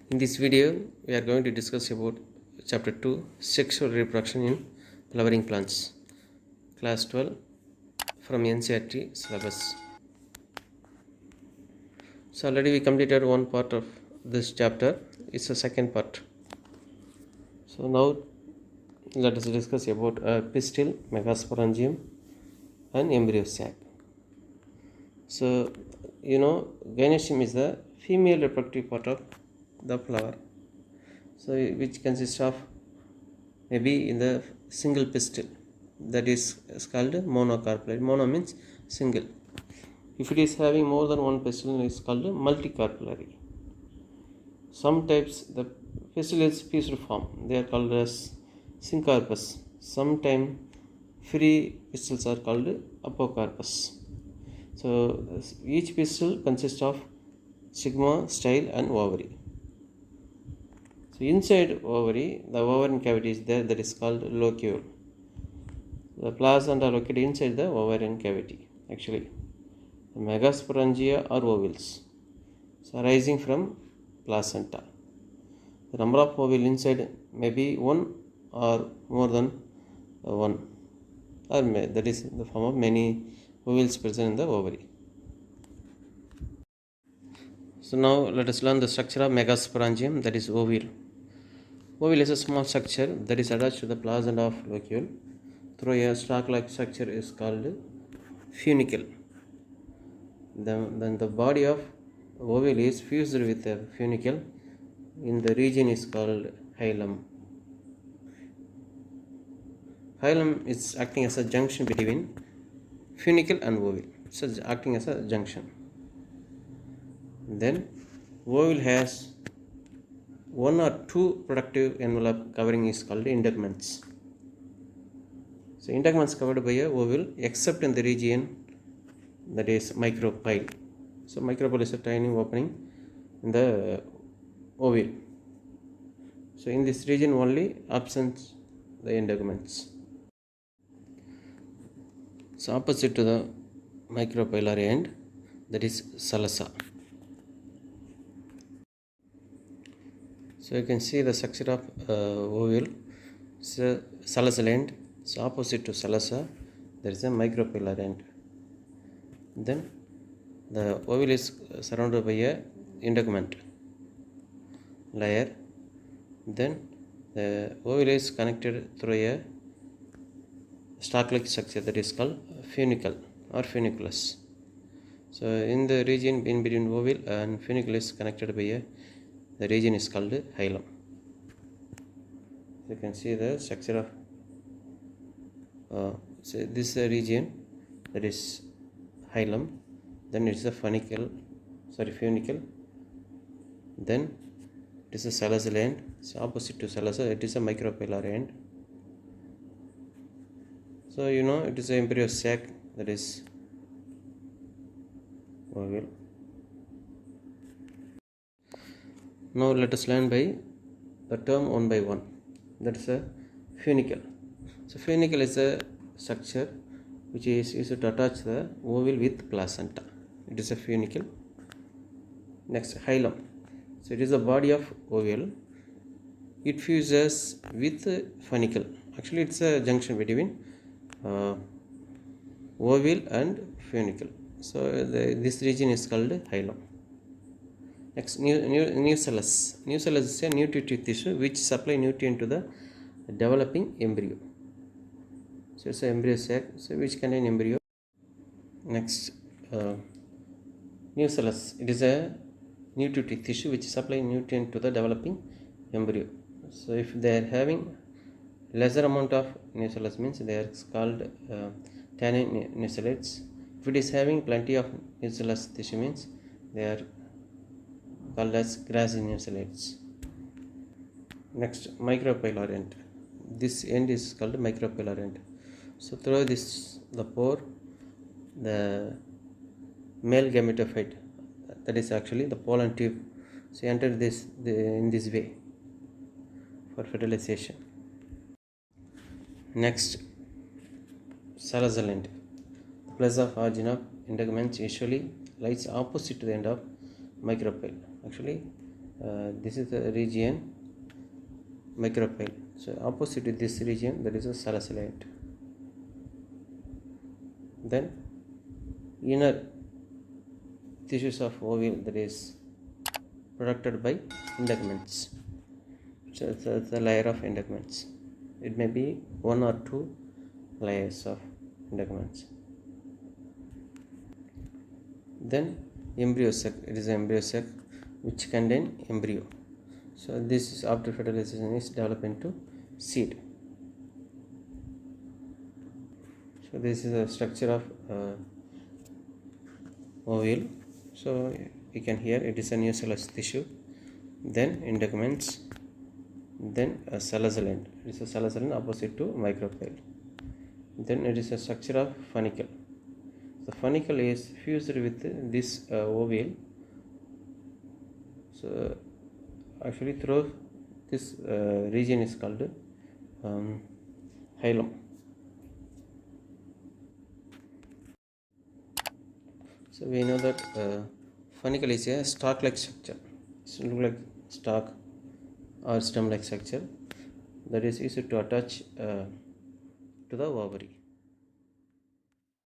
In this video, we are going to discuss about Chapter 2, Sexual Reproduction in Flowering Plants, Class 12 from NCERT syllabus. So already we completed one part of this chapter. It's the second part. So now let us discuss about pistil, megasporangium and embryo sac. So gynoecium is the female reproductive part of the flower, so which consists of maybe in the single pistil, that is called monocarpellary. Mono means single. If it is having more than one pistil, it is called multicarpellary. Some types the pistil is fusiform, they are called as syncarpous. Sometimes free pistils are called apocarpous. So each pistil consists of stigma, style and ovary. So inside ovary, the ovarian cavity is there, that is called locule. The placenta located inside the ovarian cavity. Actually, the megasporangia are ovules, so arising from placenta. The number of ovules inside may be one or more than one, or that is in the form of many ovules present in the ovary. So now let us learn the structure of megasporangium, that is ovule. Ovule is a small structure that is attached to the placenta of locule through a stalk-like structure is called funicle. Then the body of ovule is fused with a funicle in the region is called hilum. Hilum is acting as a junction between funicle and ovule. So acting as a junction. Then ovule has one or two productive envelope covering is called indegments. So indegments covered by a ovule except in the region that is micropyle. So micropyle is a tiny opening in the ovule. So in this region only absent the indegments. So opposite to the micropylary end, that is salasa. So you can see the structure of ovule. So salazal end. So opposite to salasa, there is a micropylary end. Then the ovule is surrounded by a indegment layer. Then the ovule is connected through a stalk-like structure that is called funicle or funiculus. So in the region in between ovule and funicle is connected by the region is called hilum. You can see the structure of so this region, that is hilum. Then it is a funicle. Then it is a salazal end. So opposite to salazal, it is a micropylary end. So it is an embryo sac, that is ovule. Now let us learn by the term one by one. That is a funicle. So funicle is a structure which is used to attach the ovule with placenta. It is a funicle. Next, hilum. So it is the body of ovule. It fuses with funicle. Actually, it's a junction between ovule and funicle. So this region is called hilum. Next, nucellus. Nucellus is a nutritive tissue which supply nutrient to the developing embryo. So it's an embryo sac, so which contain embryo. Next, nucellus. It is a nutritive tissue which supply nutrient to the developing embryo. So if they are having lesser amount of nucellus, means they are called tannin nucellates. If it is having plenty of nucellus tissue, means they are called as gracinucellates. Next, micropylary end. This end is called micropylary end. So through this the pore, the male gametophyte, that is actually the pollen tube, so enter in this way for fertilization. Next, salazal end. The place of origin of indegments usually lies opposite to the end of micropyle. Actually, this is the region micropyle. So opposite to this region there is a salicylate. Then inner tissues of ovule that is protected by indegments. So it's a layer of indegments. It may be 1 or 2 layers of indegments. Then embryo sac. It is an embryo sac which contain embryo. So this is after fertilization is developed into seed. So this is a structure of ovule. So you can hear it is a nucellus tissue, then indegments, then a salicylate. It is a salicylate opposite to micropyle. Then it is a structure of funicle. The funicle is fused with this ovule. So actually through this region is called hilum. So we know that funicle is a stalk-like structure. It looks like stalk or stem-like structure that is used to attach to the ovary.